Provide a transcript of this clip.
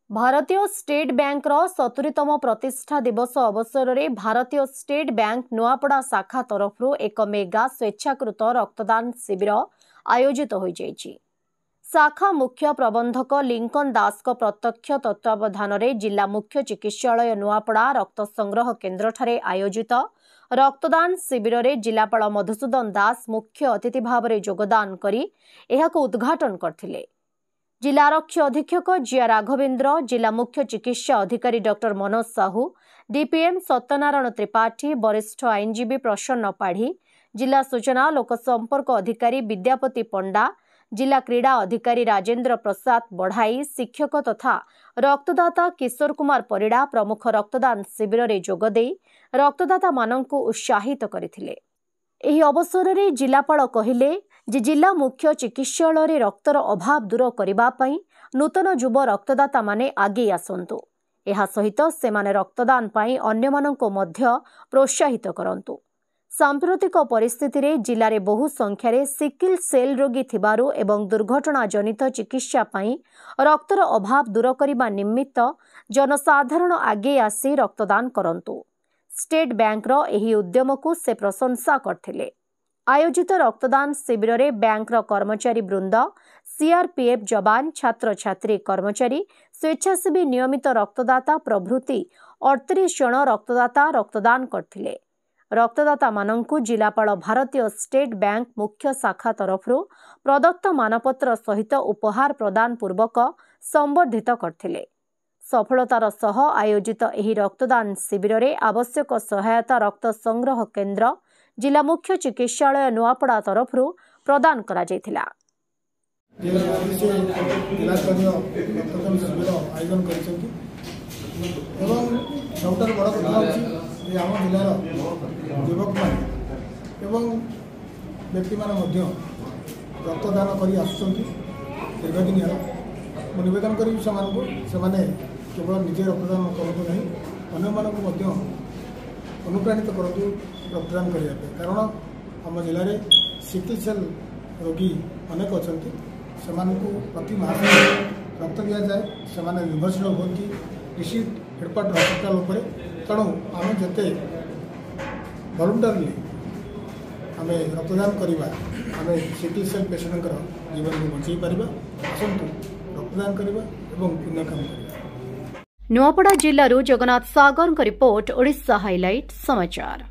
भारतीय state bank 70तम प्रतिष्ठा दिवस अवसर में भारतीय स्टेट बैंक नुआपड़ा शाखा तरफ एक मेगा स्वेच्छाकृत रक्तदान शिविर आयोजित हो जाइछि। शाखा मुख्य प्रबंधक लिंकन दास प्रत्यक्ष तत्वावधान में जिला मुख्य चिकित्सालय नुआपड़ा रक्त संग्रह केन्द्र ठारे आयोजित रक्तदान शिविर में जिलापाल मधुसूदन दास मुख्य अतिथि भाव में योगदान करी एहाको उद्घाटन करथिले। जिला आरक्षी अधीक्षक जिया राघवेन्द्र, जिला मुख्य चिकित्सा अधिकारी डॉक्टर मनोज साहू, डीपीएम सत्यनारायण त्रिपाठी, वरिष्ठ आईनजीवी प्रसन्न पाढ़ी, जिला सूचना लोक संपर्क अधिकारी विद्यापति पंडा, जिला क्रीड़ा अधिकारी राजेन्द्र प्रसाद बढ़ाई, शिक्षक तथा रक्तदाता किशोर कुमार परिड़ा प्रमुख रक्तदान शिविर में जोगदे रक्तदाता मानंकु उत्साहित करथिले। एही अवसर में जिलापाल कहिले जे जिला मुख्य चिकित्सालय रक्तर अभाव दूर करने नूतन युव रक्तदाता माने आगे आसंतु। एहा सहित सेमाने रक्तदान पाई अन्य मानंको मध्य प्रोत्साहित करंतु। सांप्रतिक परिस्थिति रे जिले में बहु संख्यार सिकिल सेल रोगी थिबारु एवं दुर्घटना जनित चिकित्सा पाई रक्तर अभाव दूर करने निमित्त जनसाधारण आगे आसी रक्तदान करंतु। स्टेट बैंक रो एही उद्यम को से प्रशंसा करथिले। आयोजित रक्तदान शिविर में बैंक कर्मचारी वृंद, सीआरपीएफ जवान, छात्र छात्री कर्मचारी, स्वेच्छासेवी नियमित रक्तदाता प्रभृति 38 जन रक्तदाता रक्तदान करथिले। रक्तदाता मानंकु जिलापाल भारतीय स्टेट बैंक मुख्य शाखा तरफ प्रदत्त मानपत्र सहित उपहार प्रदान पूर्वक संबर्धित करथिले। सफलतार सह आयोजित एही रक्तदान शिविर में आवश्यक सहायता रक्त संग्रह केन्द्र जिला मुख्य चिकित्सालय नुआपड़ा तरफ प्रदान करा जायथिला। रक्तदान कर दीर्घदिन निवेदन कर केवल निजे रक्तदान करूँ ना अन्य अनुप्राणित करूँ रक्तदान करने। कारण आम जिले में सिकल सेल रोगी अनेक अच्छा से प्रति मास रक्त दि जाए से निर्भरशील होती रिसीट हेडक्वार्टर हस्पिटाल उपर। तेणु आम जिते वॉलंटरली आम रक्तदान करवा आम सिकल सेल पेसेंट जीवन को बचाई पार। आसतु रक्तदान करवा और पुण्य काम करवा। नुआपड़ा जिल्लारू जगन्नाथ सागर रिपोर्ट, ओडिशा हाइलाइट समाचार।